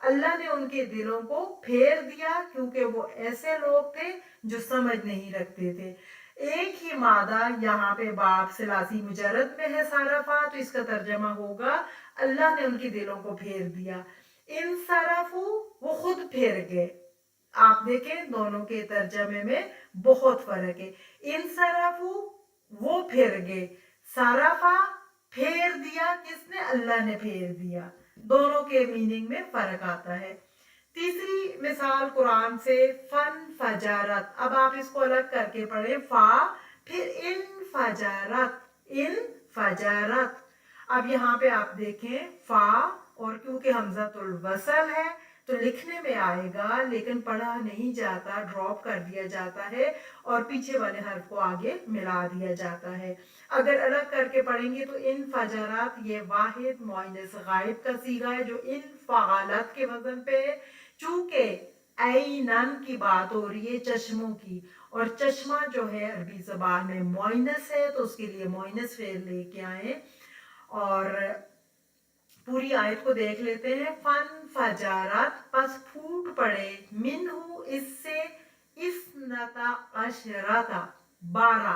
اللہ نے ان کے دلوں کو پھیر دیا کیونکہ وہ ایسے لوگ تھے جو سمجھ نہیں رکھتے تھے. ایک ہی مادہ یہاں پہ باب ثلاثی مجرد میں ہے صرفا، تو اس کا ترجمہ ہوگا اللہ نے ان کے دلوں کو پھیر دیا. انصرفو وہ خود پھیر گئے. آپ دیکھیں دونوں کے ترجمے میں بہت فرق ہے. انصرفو وہ پھر گئے، صرفا پھیر دیا، کس نے؟ اللہ نے پھیر دیا. دونوں کے میننگ میں فرق آتا ہے. تیسری مثال قرآن سے فن فجارت. اب آپ اس کو الگ کر کے پڑھیں، فا پھر ان فجارت، ان فجارت. اب یہاں پہ آپ دیکھیں فا، اور کیونکہ حمزۃ الوصل ہے تو لکھنے میں آئے گا لیکن پڑھا نہیں جاتا، ڈراپ کر دیا جاتا ہے اور پیچھے والے حرف کو آگے ملا دیا جاتا ہے. اگر الگ کر کے پڑھیں گے تو ان فجرات یہ واحد مؤنث غائب کا صیغہ ہے جو ان فعالت کے وزن پہ ہے. چونکہ عینن کی بات ہو رہی ہے چشموں کی، اور چشمہ جو ہے عربی زبان میں مؤنث ہے تو اس کے لیے مؤنث فعل لے کے آئے. اور پوری آیت کو دیکھ لیتے ہیں. فن فجارات پس پھوٹ پڑے، منہو اس سے، اسنتا عشرتا 12،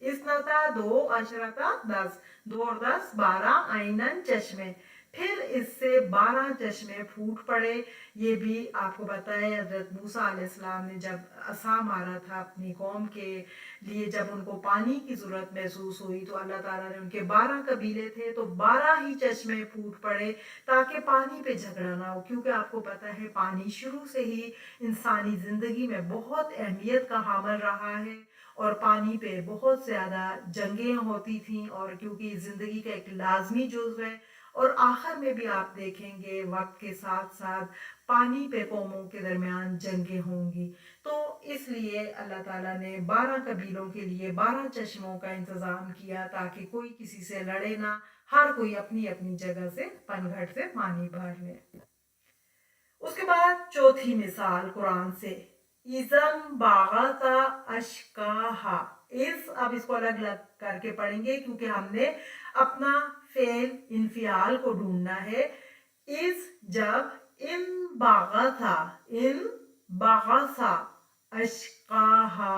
اسنتا 2 عشرتا 10، 2 اور 10 12، عینن چشمے، پھر اس سے 12 چشمے پھوٹ پڑے. یہ بھی آپ کو پتہ ہے حضرت موسیٰ علیہ السلام نے جب عصا مارا تھا اپنی قوم کے لیے، جب ان کو پانی کی ضرورت محسوس ہوئی تو اللہ تعالیٰ نے ان کے 12 قبیلے تھے تو 12 ہی چشمے پھوٹ پڑے تاکہ پانی پہ جھگڑا نہ ہو. کیونکہ آپ کو پتہ ہے پانی شروع سے ہی انسانی زندگی میں بہت اہمیت کا حامل رہا ہے اور پانی پہ بہت زیادہ جنگیں ہوتی تھیں، اور کیونکہ زندگی کا ایک لازمی جزو ہے. اور آخر میں بھی آپ دیکھیں گے وقت کے ساتھ ساتھ پانی پہ قوموں کے درمیان جنگیں ہوں گی. تو اس لیے اللہ تعالیٰ نے 12 قبیلوں کے لیے 12 چشموں کا انتظام کیا تاکہ کوئی کسی سے لڑے نہ، ہر کوئی اپنی اپنی جگہ سے پنگھٹ سے پانی بھر لے. اس کے بعد چوتھی مثال قرآن سے، اِذَنْ بَعَثَ أَشْقَاهَا. اب اس کو الگ الگ کر کے پڑھیں گے کیونکہ ہم نے اپنا فعل انفعال کو ڈھونڈنا ہے. جب انبعث اشقاها.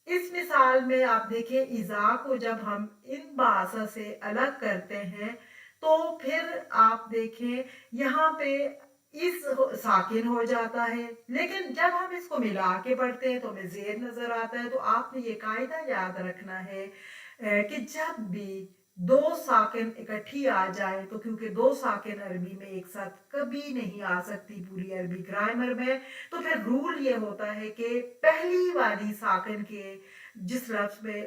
اس مثال میں آپ دیکھیں اذا کو جب ہم انبعث سے الگ کرتے ہیں تو پھر آپ دیکھیں یہاں پہ اس ساکن ہو جاتا ہے، لیکن جب ہم اس کو ملا کے پڑھتے ہیں تو ہمیں زیر نظر آتا ہے. تو آپ نے یہ قاعدہ یاد رکھنا ہے کہ جب بھی 2 ساکن اکٹھی آ جائے تو کیونکہ 2 ساکن عربی میں ایک ساتھ کبھی نہیں آ سکتی پوری عربی گرامر میں، تو پھر رول یہ ہوتا ہے کہ پہلی والی ساکن کے جس لفظ میں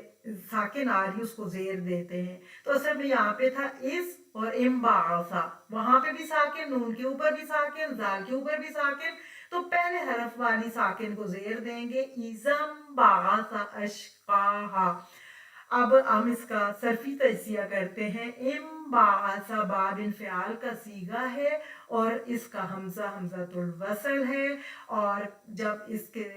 ساکن آ رہی اس کو زیر دیتے ہیں. تو اصل میں یہاں پہ تھا اس اور انبعث، وہاں پہ بھی ساکن، نون کے اوپر بھی ساکن، زال کے اوپر بھی ساکن، تو پہلے حرف والی ساکن کو زیر دیں گے. اِذَنْ بَعَثَ أَشْقَاهَا. اب ہم اس کا صرفی تجزیہ کرتے ہیں. انبعث باب انفعال کا صیغہ ہے اور اس کا حمزہ حمزۃ الوصل ہے، اور جب اس کے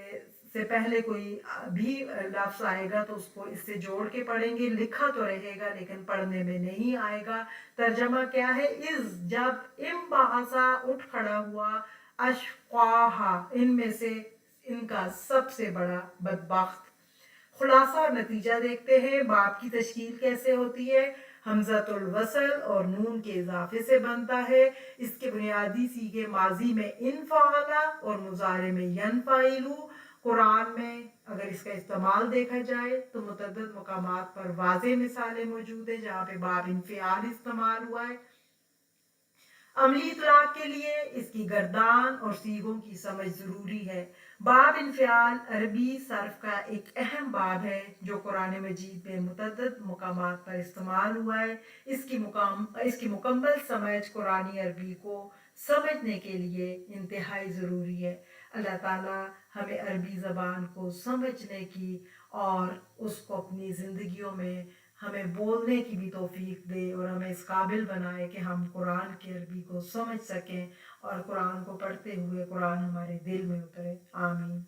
سے پہلے کوئی بھی لفظ آئے گا تو اس کو اس سے جوڑ کے پڑھیں گے. لکھا تو رہے گا لیکن پڑھنے میں نہیں آئے گا. ترجمہ کیا ہے؟ جب انبعث اٹھ کھڑا ہوا، اشقاہا ان میں سے ان کا سب سے بڑا بدبخت. خلاصہ اور نتیجہ دیکھتے ہیں. باب کی تشکیل کیسے ہوتی ہے؟ حمزۃ الوصل اور نون کے اضافے سے بنتا ہے. اس کے بنیادی صیغے ماضی میں انفعل اور مضارع میں ینفعل. قرآن میں اگر اس کا استعمال دیکھا جائے تو متعدد مقامات پر واضح مثالیں موجود ہیں جہاں پہ باب انفعال استعمال ہوا ہے. عملی اطلاق کے لیے اس کی گردان اور صیغوں کی سمجھ ضروری ہے. باب انفعال عربی صرف کا ایک اہم باب ہے جو قرآن مجید میں متعدد مقامات پر استعمال ہوا ہے. اس کی مکمل سمجھ قرآنی عربی کو سمجھنے کے لیے انتہائی ضروری ہے. اللہ تعالیٰ ہمیں عربی زبان کو سمجھنے کی اور اس کو اپنی زندگیوں میں ہمیں بولنے کی بھی توفیق دے اور ہمیں اس قابل بنائے کہ ہم قرآن کی عربی کو سمجھ سکیں اور قرآن کو پڑھتے ہوئے قرآن ہمارے دل میں اترے. آمین.